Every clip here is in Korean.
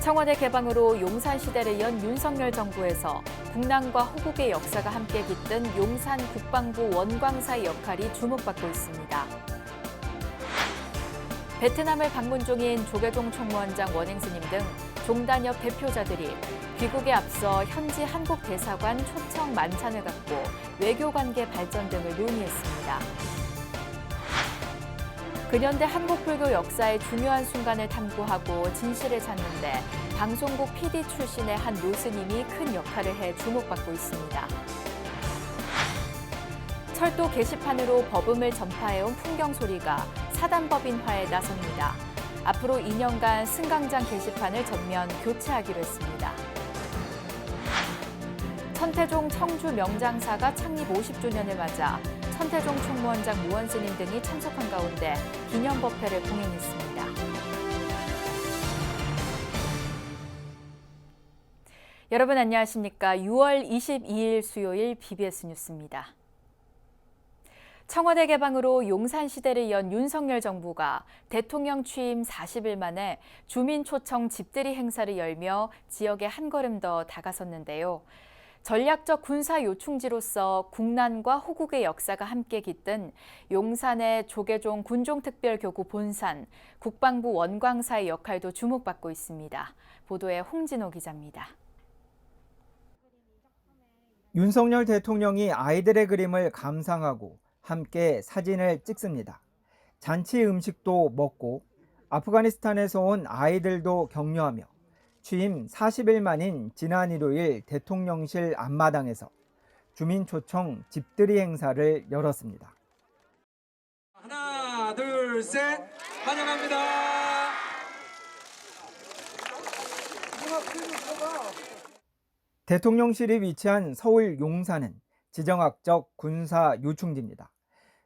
청와대 개방으로 용산 시대를 연 윤석열 정부에서 국난과 호국의 역사가 함께 깃든 용산 국방부 원광사의 역할이 주목받고 있습니다. 베트남을 방문 중인 조계종 총무원장 원행스님 등 종단협 대표자들이 귀국에 앞서 현지 한국 대사관 초청 만찬을 갖고 외교관계 발전 등을 논의했습니다. 근현대 한국불교 역사의 중요한 순간을 탐구하고 진실을 찾는데 방송국 PD 출신의 한 노스님이 큰 역할을 해 주목받고 있습니다. 철도 게시판으로 법음을 전파해온 풍경소리가 사단법인화에 나섭니다. 앞으로 2년간 승강장 게시판을 전면 교체하기로 했습니다. 천태종 청주 명장사가 창립 50주년을 맞아 천태종 총무원장 무원스님 등이 참석한 가운데 기념법회를 공연했습니다. 여러분 안녕하십니까? 6월 22일 수요일 BBS 뉴스입니다. 청와대 개방으로 용산 시대를 연 윤석열 정부가 대통령 취임 40일 만에 주민 초청 집들이 행사를 열며 지역에 한 걸음 더 다가섰는데요. 전략적 군사 요충지로서 국난과 호국의 역사가 함께 깃든 용산의 조계종 군종특별교구 본산, 국방부 원광사의 역할도 주목받고 있습니다. 보도에 홍진호 기자입니다. 윤석열 대통령이 아이들의 그림을 감상하고 함께 사진을 찍습니다. 잔치 음식도 먹고 아프가니스탄에서 온 아이들도 격려하며 취임 40일 만인 지난 일요일 대통령실 앞마당에서 주민 초청 집들이 행사를 열었습니다. 하나, 둘, 셋, 환영합니다. 대통령실이 위치한 서울 용산은 지정학적 군사 요충지입니다.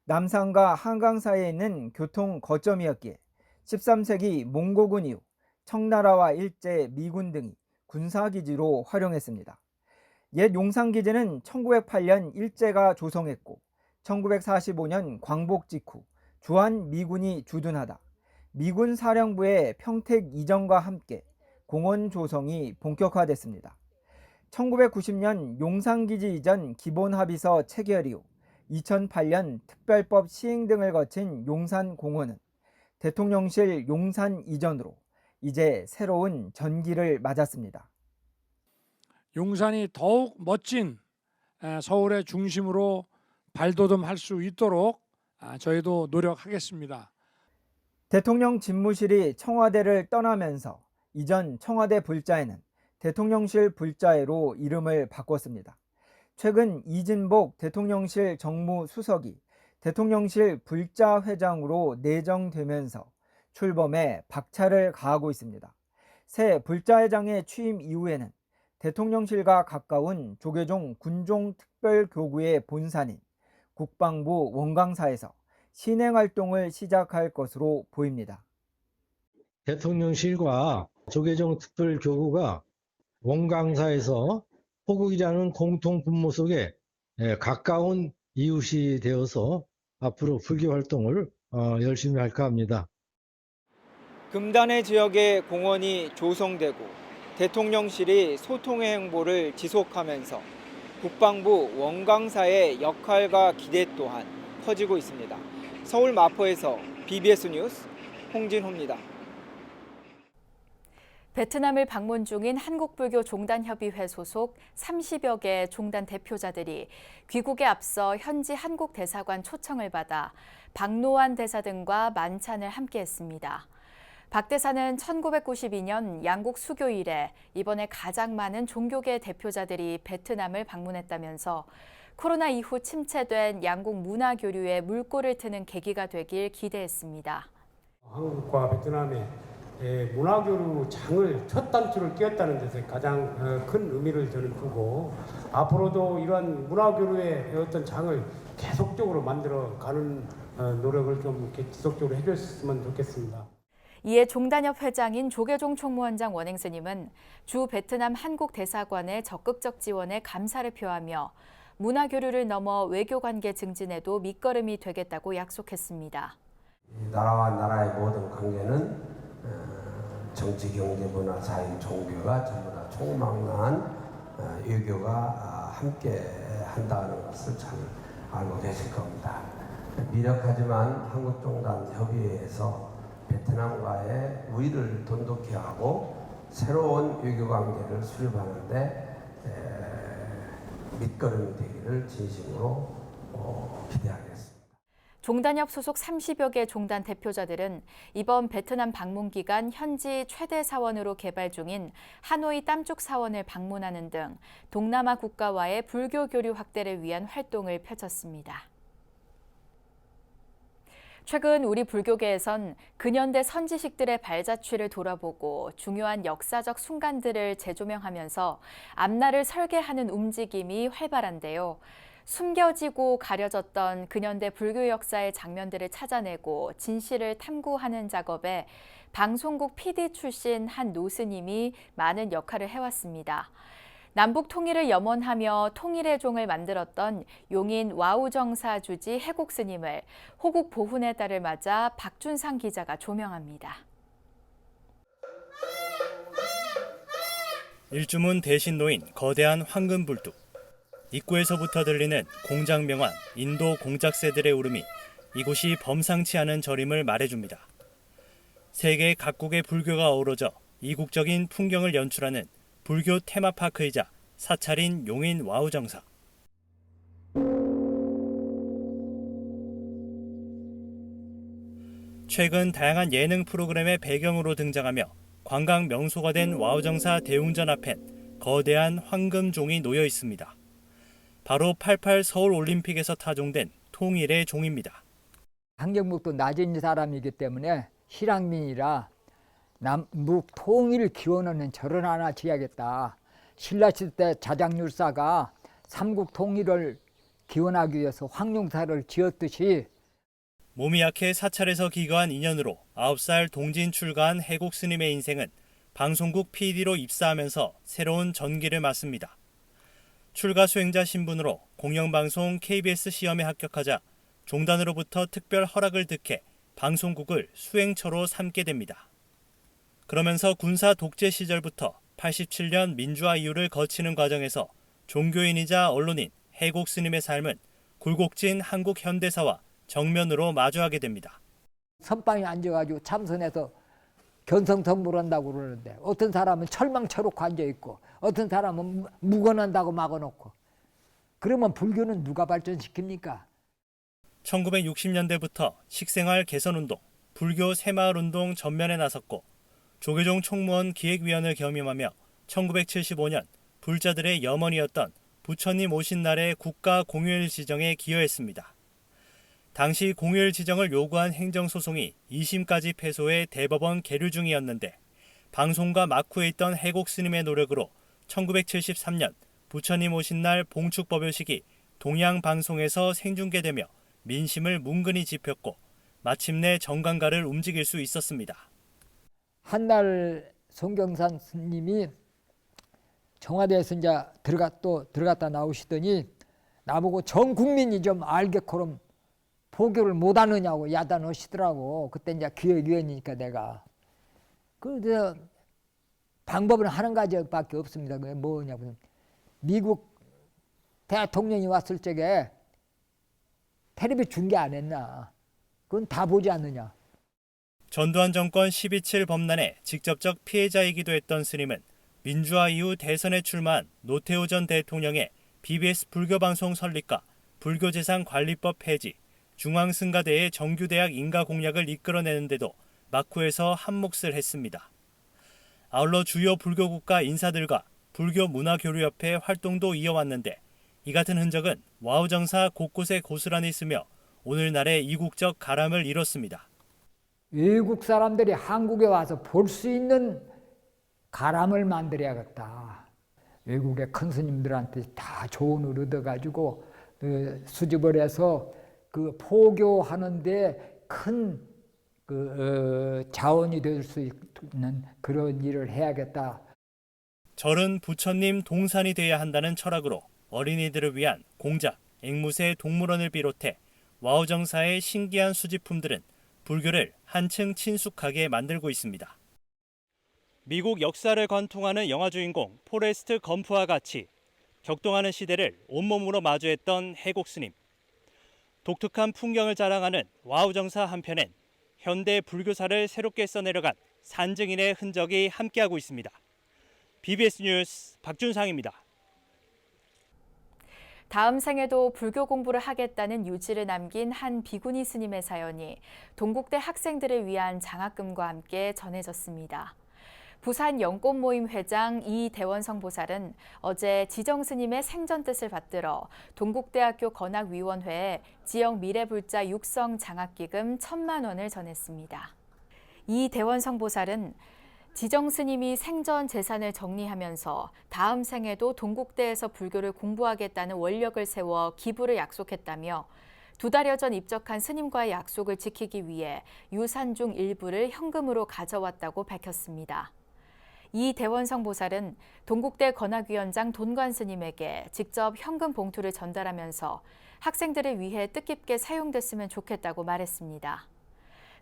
남산과 한강 사이에 있는 교통 거점이었기에 13세기 몽고군 이후 청나라와 일제, 미군 등이 군사기지로 활용했습니다. 옛 용산기지는 1908년 일제가 조성했고 1945년 광복 직후 주한 미군이 주둔하다 미군 사령부의 평택 이전과 함께 공원 조성이 본격화됐습니다. 1990년 용산기지 이전 기본합의서 체결 이후 2008년 특별법 시행 등을 거친 용산공원은 대통령실 용산 이전으로 이제 새로운 전기를 맞았습니다. 용산이 더욱 멋진 서울의 중심으로 발돋움할 수 있도록 저희도 노력하겠습니다. 대통령 집무실이 청와대를 떠나면서 이전 청와대 불자에는 대통령실 불자에로 이름을 바꿨습니다. 최근 이진복 대통령실 정무수석이 대통령실 불자회장으로 내정되면서 출범에 박차를 가하고 있습니다. 새 불자회장의 취임 이후에는 대통령실과 가까운 조계종 군종특별교구의 본산인 국방부 원광사에서 신행활동을 시작할 것으로 보입니다. 대통령실과 조계종 특별교구가 원광사에서 호국이라는 공통 분모 속에 가까운 이웃이 되어서 앞으로 불교 활동을 열심히 할까 합니다. 금단의 지역에 공원이 조성되고 대통령실이 소통의 행보를 지속하면서 국방부 원광사의 역할과 기대 또한 커지고 있습니다. 서울 마포에서 BBS 뉴스 홍진호입니다. 베트남을 방문 중인 한국불교 종단협의회 소속 30여 개 종단 대표자들이 귀국에 앞서 현지 한국 대사관 초청을 받아 박노한 대사 등과 만찬을 함께했습니다. 박 대사는 1992년 양국 수교 이래 이번에 가장 많은 종교계 대표자들이 베트남을 방문했다면서 코로나 이후 침체된 양국 문화 교류에 물꼬를 트는 계기가 되길 기대했습니다. 한국과 베트남의 문화교류 장을 첫 단추를 끼웠다는 데서 가장 큰 의미를 저는 두고 앞으로도 이러한 문화교류의 어떤 장을 계속적으로 만들어가는 노력을 좀 지속적으로 해줬으면 좋겠습니다. 이에 종단협 회장인 조계종 총무원장 원행스님은 주 베트남 한국 대사관의 적극적 지원에 감사를 표하며 문화교류를 넘어 외교관계 증진에도 밑거름이 되겠다고 약속했습니다. 나라와 나라의 모든 관계는 정치, 경제, 문화, 사회, 종교가 전부 다 총망라한 외교가 함께 한다는 것을 잘 알고 계실 겁니다. 미력하지만 한국종단협의회에서 베트남과의 우위를 돈독히 하고 새로운 외교관계를 수립하는데 밑거름이 되기를 진심으로 기대하겠습니다. 종단협 소속 30여 개 종단 대표자들은 이번 베트남 방문 기간 현지 최대 사원으로 개발 중인 하노이 땀쪽 사원을 방문하는 등 동남아 국가와의 불교 교류 확대를 위한 활동을 펼쳤습니다. 최근 우리 불교계에선 근현대 선지식들의 발자취를 돌아보고 중요한 역사적 순간들을 재조명하면서 앞날을 설계하는 움직임이 활발한데요. 숨겨지고 가려졌던 근현대 불교 역사의 장면들을 찾아내고 진실을 탐구하는 작업에 방송국 PD 출신 한 노스님이 많은 역할을 해왔습니다. 남북 통일을 염원하며 통일의 종을 만들었던 용인 와우정사 주지 해곡 스님을 호국 보훈의 달을 맞아 박준상 기자가 조명합니다. 일주문 대신 놓인 거대한 황금 불뚝. 입구에서부터 들리는 공작 명환, 인도 공작새들의 울음이 이곳이 범상치 않은 절임을 말해줍니다. 세계 각국의 불교가 어우러져 이국적인 풍경을 연출하는 불교 테마파크이자 사찰인 용인 와우정사. 최근 다양한 예능 프로그램의 배경으로 등장하며 관광 명소가 된 와우정사 대웅전 앞엔 거대한 황금종이 놓여 있습니다. 바로 88 서울올림픽에서 타종된 통일의 종입니다. 한경북도 낮은 사람이기 때문에 실향민이라 남북 통일을 기원하는 절을 하나 지어야겠다. 신라시대 때 자장율사가 삼국 통일을 기원하기 위해서 황룡사를 지었듯이 몸이 약해 사찰에서 기거한 인연으로 9살 동진 출가한 해곡 스님의 인생은 방송국 PD로 입사하면서 새로운 전기를 맞습니다. 출가 수행자 신분으로 공영방송 KBS 시험에 합격하자 종단으로부터 특별 허락을 득해 방송국을 수행처로 삼게 됩니다. 그러면서 군사 독재 시절부터 87년 민주화 이후를 거치는 과정에서 종교인이자 언론인 해곡 스님의 삶은 굴곡진 한국 현대사와 정면으로 마주하게 됩니다. 선방에 앉아가지고 참선해서 견성성불 한다고 그러는데 어떤 사람은 철망철옥 앉아있고 어떤 사람은 묵언한다고 막아놓고 그러면 불교는 누가 발전시킵니까? 1960년대부터 식생활 개선운동, 불교 새마을운동 전면에 나섰고 조계종 총무원 기획위원을 겸임하며 1975년 불자들의 염원이었던 부처님 오신 날의 국가 공휴일 지정에 기여했습니다. 당시 공휴일 지정을 요구한 행정소송이 2심까지 패소해 대법원 계류 중이었는데 방송가 막후에 있던 해곡 스님의 노력으로 1973년 부처님 오신 날 봉축법요식이 동양방송에서 생중계되며 민심을 뭉근히 짚었고 마침내 정강가를 움직일 수 있었습니다. 한날 송경산 스님이 청와대에서 이제 들어갔다 나오시더니 나보고 전 국민이 좀 알게코름 포교를 못하느냐고 야단하시더라고. 그때 이제 기획위원이니까 내가. 그래서 방법은 한 가지밖에 없습니다. 그게 뭐냐면 미국 대통령이 왔을 적에 텔레비 중계 안 했나. 그건 다 보지 않느냐. 전두환 정권 12.7 범난의 직접적 피해자이기도 했던 스님은 민주화 이후 대선에 출마한 노태우 전 대통령의 BBS 불교방송 설립과 불교재산관리법 폐지, 중앙승가대의 정규대학 인가 공약을 이끌어내는데도 막후에서 한몫을 했습니다. 아울러 주요 불교국가 인사들과 불교문화교류협회 활동도 이어왔는데 이 같은 흔적은 와우정사 곳곳에 고스란히 있으며 오늘날의 이국적 가람을 이뤘습니다. 외국 사람들이 한국에 와서 볼 수 있는 가람을 만들어야겠다. 외국의 큰 스님들한테 다 조언을 얻어가지고 수집을 해서 그 포교하는데 큰 자원이 될 수 있는 그런 일을 해야겠다. 절은 부처님 동산이 돼야 한다는 철학으로 어린이들을 위한 공작, 앵무새 동물원을 비롯해 와우정사의 신기한 수집품들은 불교를 한층 친숙하게 만들고 있습니다. 미국 역사를 관통하는 영화 주인공 포레스트 검프와 같이 격동하는 시대를 온몸으로 마주했던 해곡 스님. 독특한 풍경을 자랑하는 와우정사 한편엔 현대 불교사를 새롭게 써내려간 산증인의 흔적이 함께하고 있습니다. BBS 뉴스 박준상입니다. 다음 생에도 불교 공부를 하겠다는 유지를 남긴 한 비구니 스님의 사연이 동국대 학생들을 위한 장학금과 함께 전해졌습니다. 부산 연꽃모임 회장 이대원성 보살은 어제 지정 스님의 생전 뜻을 받들어 동국대학교 건학위원회에 지역 미래불자 육성 장학기금 1,000만 원을 전했습니다. 이대원성 보살은 지정 스님이 생전 재산을 정리하면서 다음 생에도 동국대에서 불교를 공부하겠다는 원력을 세워 기부를 약속했다며 2달여 전 입적한 스님과의 약속을 지키기 위해 유산 중 일부를 현금으로 가져왔다고 밝혔습니다. 이대원성 보살은 동국대 건학위원장 돈관 스님에게 직접 현금 봉투를 전달하면서 학생들을 위해 뜻깊게 사용됐으면 좋겠다고 말했습니다.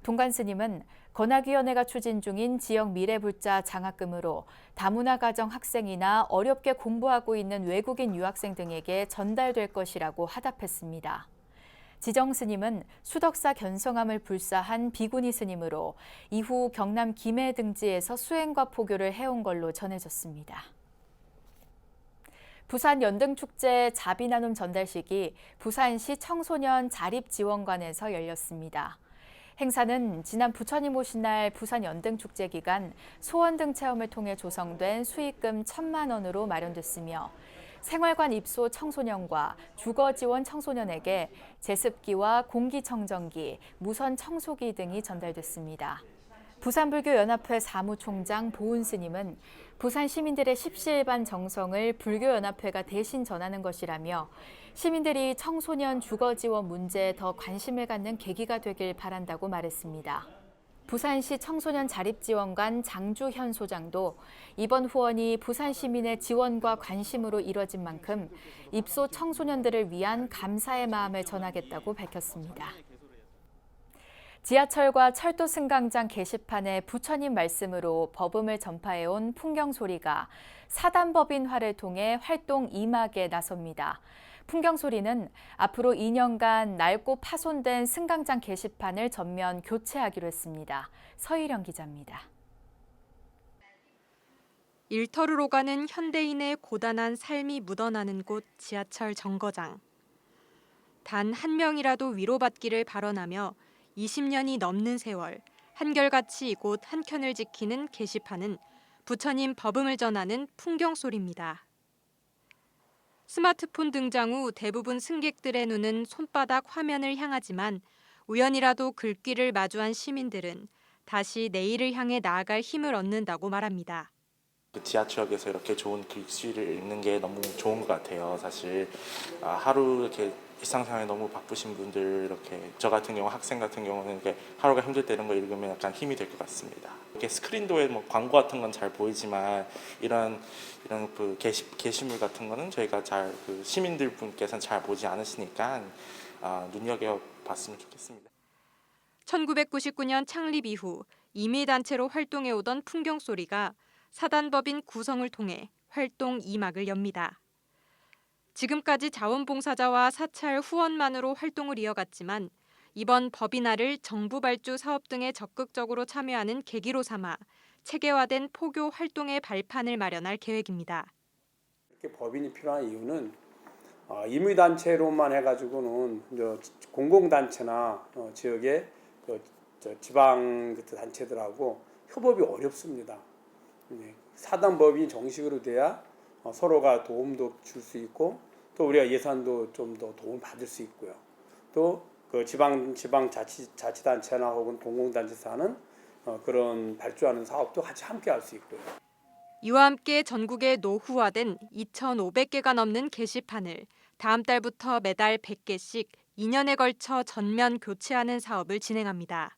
돈관 스님은 건학위원회가 추진 중인 지역 미래불자 장학금으로 다문화 가정 학생이나 어렵게 공부하고 있는 외국인 유학생 등에게 전달될 것이라고 화답했습니다. 지정 스님은 수덕사 견성함을 불사한 비구니 스님으로 이후 경남 김해 등지에서 수행과 포교를 해온 걸로 전해졌습니다. 부산 연등축제 자비나눔 전달식이 부산시 청소년 자립지원관에서 열렸습니다. 행사는 지난 부처님 오신 날 부산 연등축제 기간 소원 등 체험을 통해 조성된 수익금 1,000만 원으로 마련됐으며 생활관 입소 청소년과 주거 지원 청소년에게 제습기와 공기청정기, 무선 청소기 등이 전달됐습니다. 부산불교연합회 사무총장 보은 스님은 부산 시민들의 십시일반 정성을 불교연합회가 대신 전하는 것이라며 시민들이 청소년 주거 지원 문제에 더 관심을 갖는 계기가 되길 바란다고 말했습니다. 부산시 청소년 자립지원관 장주현 소장도 이번 후원이 부산 시민의 지원과 관심으로 이뤄진 만큼 입소 청소년들을 위한 감사의 마음을 전하겠다고 밝혔습니다. 지하철과 철도 승강장 게시판에 부처님 말씀으로 법음을 전파해온 풍경소리가 사단법인화를 통해 활동 2막에 나섭니다. 풍경소리는 앞으로 2년간 낡고 파손된 승강장 게시판을 전면 교체하기로 했습니다. 서희령 기자입니다. 일터를 오가는 현대인의 고단한 삶이 묻어나는 곳 지하철 정거장. 단 한 명이라도 위로받기를 발언하며 20년이 넘는 세월 한결같이 이곳 한켠을 지키는 게시판은 부처님 법음을 전하는 풍경소리입니다. 스마트폰 등장 후 대부분 승객들의 눈은 손바닥 화면을 향하지만 우연이라도 글귀를 마주한 시민들은 다시 내일을 향해 나아갈 힘을 얻는다고 말합니다. 지하철역에서 이렇게 좋은 글씨를 읽는 게 너무 좋은 것 같아요. 사실 하루 이렇게 일상생활에 너무 바쁘신 분들, 이렇게 저 같은 경우 학생 같은 경우는 이렇게 하루가 힘들 때 이런 거 읽으면 약간 힘이 될 것 같습니다. 이렇게 스크린도에 뭐 광고 같은 건 잘 보이지만 이런 그 게시물 같은 거는 저희가 잘 그 시민들 분께서는 잘 보지 않으시니까 눈여겨 봤으면 좋겠습니다. 1999년 창립 이후 임의단체로 활동해 오던 풍경소리가 사단법인 구성을 통해 활동 2막을 엽니다. 지금까지 자원봉사자와 사찰 후원만으로 활동을 이어갔지만 이번 법인화를 정부 발주 사업 등에 적극적으로 참여하는 계기로 삼아 체계화된 포교 활동의 발판을 마련할 계획입니다. 이렇게 법인이 필요한 이유는 임의단체로만 해가지고는 공공단체나 지역의 지방 단체들하고 협업이 어렵습니다. 사단법인이 정식으로 돼야 서로가 도움도 줄 수 있고 또 우리가 예산도 좀 더 도움 받을 수 있고요. 또 그 지방 자치단체나 혹은 공공단체에서 하는 그런 발주하는 사업도 같이 함께 할 수 있고요. 이와 함께 전국에 노후화된 2,500개가 넘는 게시판을 다음 달부터 매달 100개씩 2년에 걸쳐 전면 교체하는 사업을 진행합니다.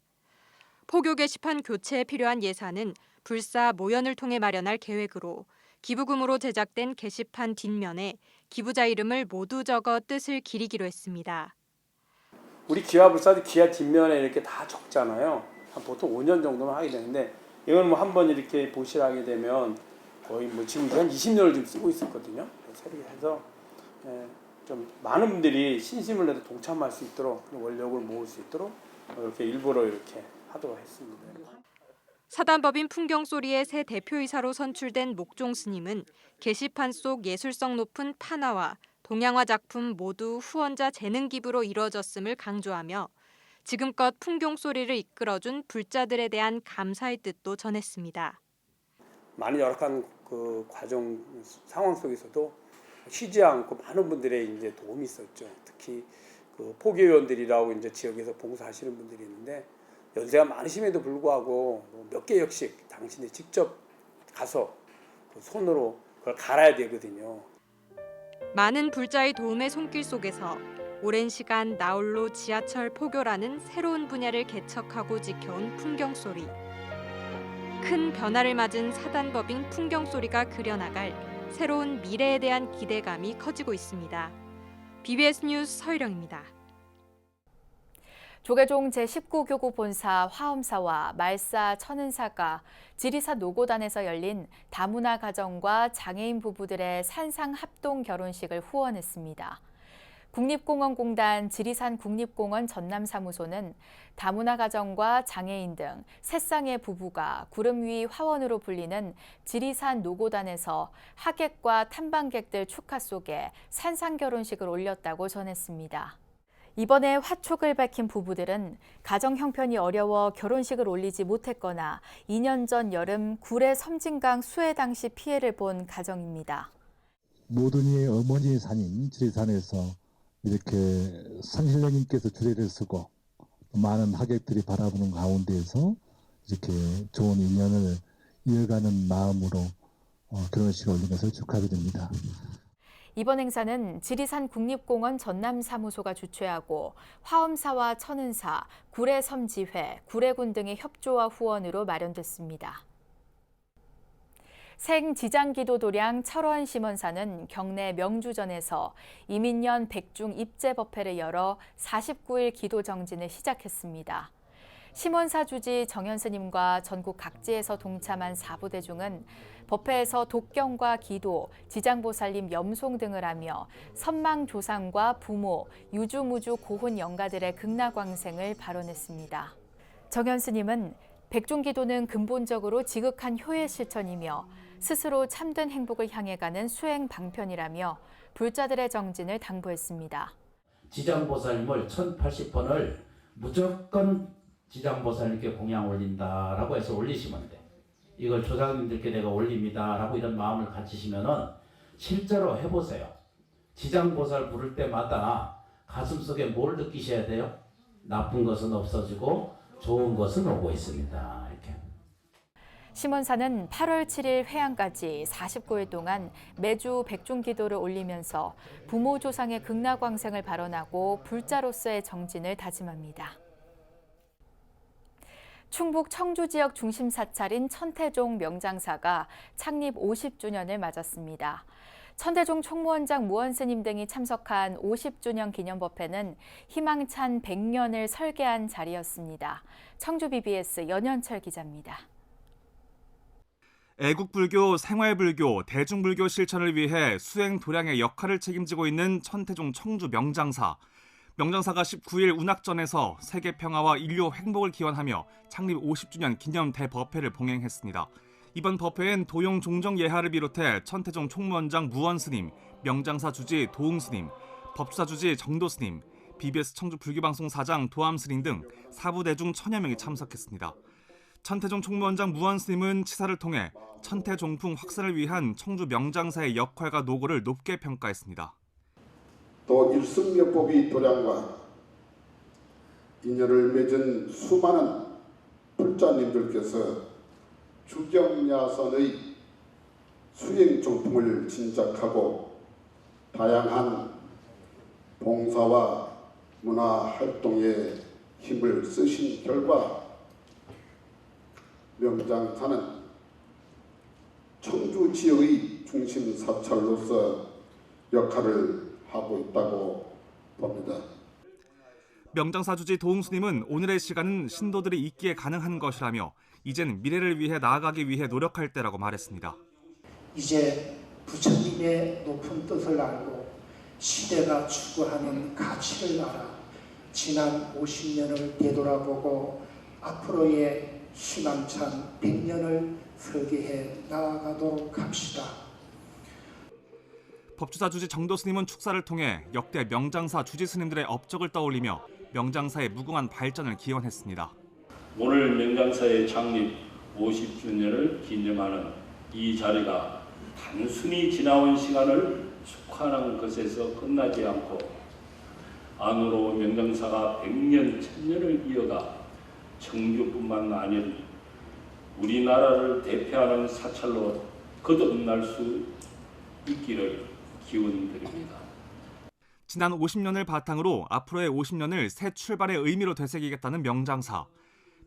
포교 게시판 교체에 필요한 예산은 불사 모연을 통해 마련할 계획으로 기부금으로 제작된 게시판 뒷면에 기부자 이름을 모두 적어 뜻을 기리기로 했습니다. 우리 기와불사도 기와 뒷면에 이렇게 다 적잖아요. 보통 5년 정도만 하게 되는데 이건 뭐 한번 이렇게 보시하게 되면 거의 뭐 지금 한 20년을 지금 쓰고 있었거든요. 새로 해서 좀 많은 분들이 신심을 내서 동참할 수 있도록 원력을 모을 수 있도록 이렇게 일부러 이렇게 하도록 했습니다. 사단법인 풍경소리의 새 대표이사로 선출된 목종 스님은 게시판 속 예술성 높은 판화와 동양화 작품 모두 후원자 재능 기부로 이루어졌음을 강조하며 지금껏 풍경소리를 이끌어준 불자들에 대한 감사의 뜻도 전했습니다. 많은 열악한 그 과정 상황 속에서도 쉬지 않고 많은 분들의 이제 도움이 있었죠. 특히 그 포교위원들이라고 이제 지역에서 봉사하시는 분들이 있는데 연세가 많으심에도 불구하고 몇 개역씩 당신이 직접 가서 그 손으로 그걸 갈아야 되거든요. 많은 불자의 도움의 손길 속에서 오랜 시간 나홀로 지하철 포교라는 새로운 분야를 개척하고 지켜온 풍경소리. 큰 변화를 맞은 사단법인 풍경소리가 그려나갈 새로운 미래에 대한 기대감이 커지고 있습니다. BBS 뉴스 서유령입니다. 조계종 제19교구 본사 화엄사와 말사 천은사가 지리산 노고단에서 열린 다문화 가정과 장애인 부부들의 산상 합동 결혼식을 후원했습니다. 국립공원공단 지리산 국립공원 전남사무소는 다문화 가정과 장애인 등 세 쌍의 부부가 구름 위 화원으로 불리는 지리산 노고단에서 하객과 탐방객들 축하 속에 산상 결혼식을 올렸다고 전했습니다. 이번에 화촉을 밝힌 부부들은 가정 형편이 어려워 결혼식을 올리지 못했거나 2년 전 여름 구례 섬진강 수해 당시 피해를 본 가정입니다. 모든 이의 어머니의 산인 지리산에서 이렇게 상신령님께서 주례를 쓰고 많은 하객들이 바라보는 가운데에서 이렇게 좋은 인연을 이어가는 마음으로 결혼식을 올린 것을 축하드립니다. 이번 행사는 지리산 국립공원 전남사무소가 주최하고 화엄사와 천은사, 구례섬지회, 구례군 등의 협조와 후원으로 마련됐습니다. 생지장기도도량 철원 심원사는 경내 명주전에서 이민년 백중 입제법회를 열어 49일 기도정진을 시작했습니다. 심원사 주지 정현스님과 전국 각지에서 동참한 사부대중은 법회에서 독경과 기도, 지장보살님 염송 등을 하며 선망조상과 부모, 유주무주 고혼 영가들의 극락광생을 발언했습니다. 정현스님은 백중기도는 근본적으로 지극한 효의 실천이며 스스로 참된 행복을 향해 가는 수행 방편이라며 불자들의 정진을 당부했습니다. 지장보살님을 1080번을 무조건 지장보살님께 공양 올린다라고 해서 올리시면 돼. 이걸 조상님들께 내가 올립니다라고 이런 마음을 가지시면은 실제로 해보세요. 지장보살 부를 때마다 가슴속에 뭘 느끼셔야 돼요? 나쁜 것은 없어지고 좋은 것은 오고 있습니다. 이렇게. 심원사는 8월 7일 회양까지 49일 동안 매주 백중기도를 올리면서 부모 조상의 극락광생을 발언하고 불자로서의 정진을 다짐합니다. 충북 청주 지역 중심 사찰인 천태종 명장사가 창립 50주년을 맞았습니다. 천태종 총무원장 무원스님 등이 참석한 50주년 기념법회는 희망찬 100년을 설계한 자리였습니다. 청주 BBS 연현철 기자입니다. 애국불교, 생활불교, 대중불교 실천을 위해 수행 도량의 역할을 책임지고 있는 천태종 청주 명장사. 명장사가 19일 운학전에서 세계 평화와 인류 행복을 기원하며 창립 50주년 기념 대법회를 봉행했습니다. 이번 법회엔 도용 종정 예하를 비롯해 천태종 총무원장 무원스님, 명장사 주지 도웅스님, 법사 주지 정도스님, BBS 청주 불교방송 사장 도암스님 등 사부대중 1000여 명이 참석했습니다. 천태종 총무원장 무원스님은 치사를 통해 천태종풍 확산을 위한 청주 명장사의 역할과 노고를 높게 평가했습니다. 또 일승명법이 도량과 인연을 맺은 수많은 불자님들께서 주경야선의 수행 정풍을 진작하고 다양한 봉사와 문화 활동에 힘을 쓰신 결과 명장사는 청주 지역의 중심 사찰로서 역할을 하고 있다고 봅니다. 명장사 주지 도웅스님은 오늘의 시간은 신도들이 있기에 가능한 것이라며 이젠 미래를 위해 나아가기 위해 노력할 때라고 말했습니다. 이제 부처님의 높은 뜻을 알고 시대가 추구하는 가치를 알아 지난 50년을 되돌아보고 앞으로의 희망찬 100년을 설계해 나아가도록 합시다. 법주사 주지 정도스님은 축사를 통해 역대 명장사 주지 스님들의 업적을 떠올리며 명장사의 무궁한 발전을 기원했습니다. 오늘 명장사의 창립 50주년을 기념하는 이 자리가 단순히 지나온 시간을 축하하는 것에서 끝나지 않고 안으로 명장사가 100년, 1000년을 이어가 청주뿐만 아니라 우리나라를 대표하는 사찰로 거듭날 수 있기를 기원드립니다. 지난 50년을 바탕으로 앞으로의 50년을 새 출발의 의미로 되새기겠다는 명장사.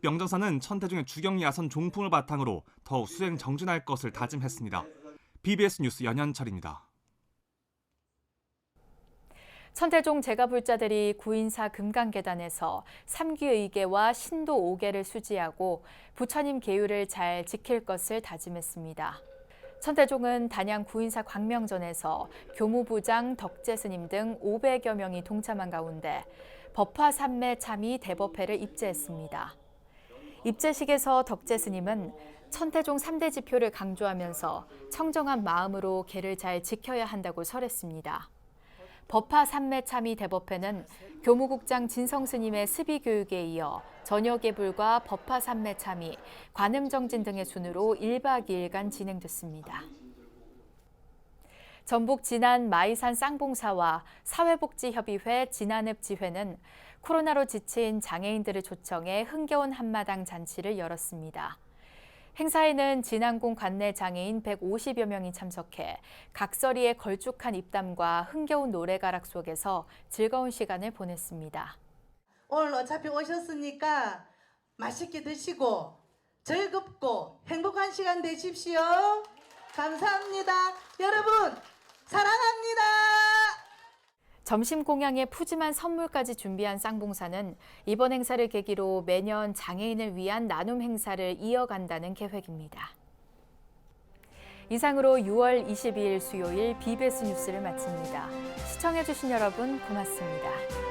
명장사는 천태종의 주경야선 종풍을 바탕으로 더욱 수행 정진할 것을 다짐했습니다. BBS 뉴스 연현철입니다. 천태종 제가불자들이 구인사 금강계단에서 3귀 의계와 신도 5개를 수지하고 부처님 계율을 잘 지킬 것을 다짐했습니다. 천태종은 단양 구인사 광명전에서 교무부장 덕제스님 등 500여 명이 동참한 가운데 법화3매 참의 대법회를 입제했습니다. 입제식에서 덕제스님은 천태종 3대 지표를 강조하면서 청정한 마음으로 계를 잘 지켜야 한다고 설했습니다. 법화3매 참의 대법회는 교무국장 진성스님의 스비교육에 이어 저녁예불과 법화3매 참의, 관음정진 등의 순으로 1박 2일간 진행됐습니다. 전북 진안 마이산 쌍봉사와 사회복지협의회 진안읍 지회는 코로나로 지친 장애인들을 초청해 흥겨운 한마당 잔치를 열었습니다. 행사에는 진안군 관내 장애인 150여 명이 참석해 각설이의 걸쭉한 입담과 흥겨운 노래가락 속에서 즐거운 시간을 보냈습니다. 오늘 어차피 오셨으니까 맛있게 드시고 즐겁고 행복한 시간 되십시오. 감사합니다. 여러분 사랑합니다. 점심 공양에 푸짐한 선물까지 준비한 쌍봉사는 이번 행사를 계기로 매년 장애인을 위한 나눔 행사를 이어간다는 계획입니다. 이상으로 6월 22일 수요일 BBS 뉴스를 마칩니다. 시청해주신 여러분 고맙습니다.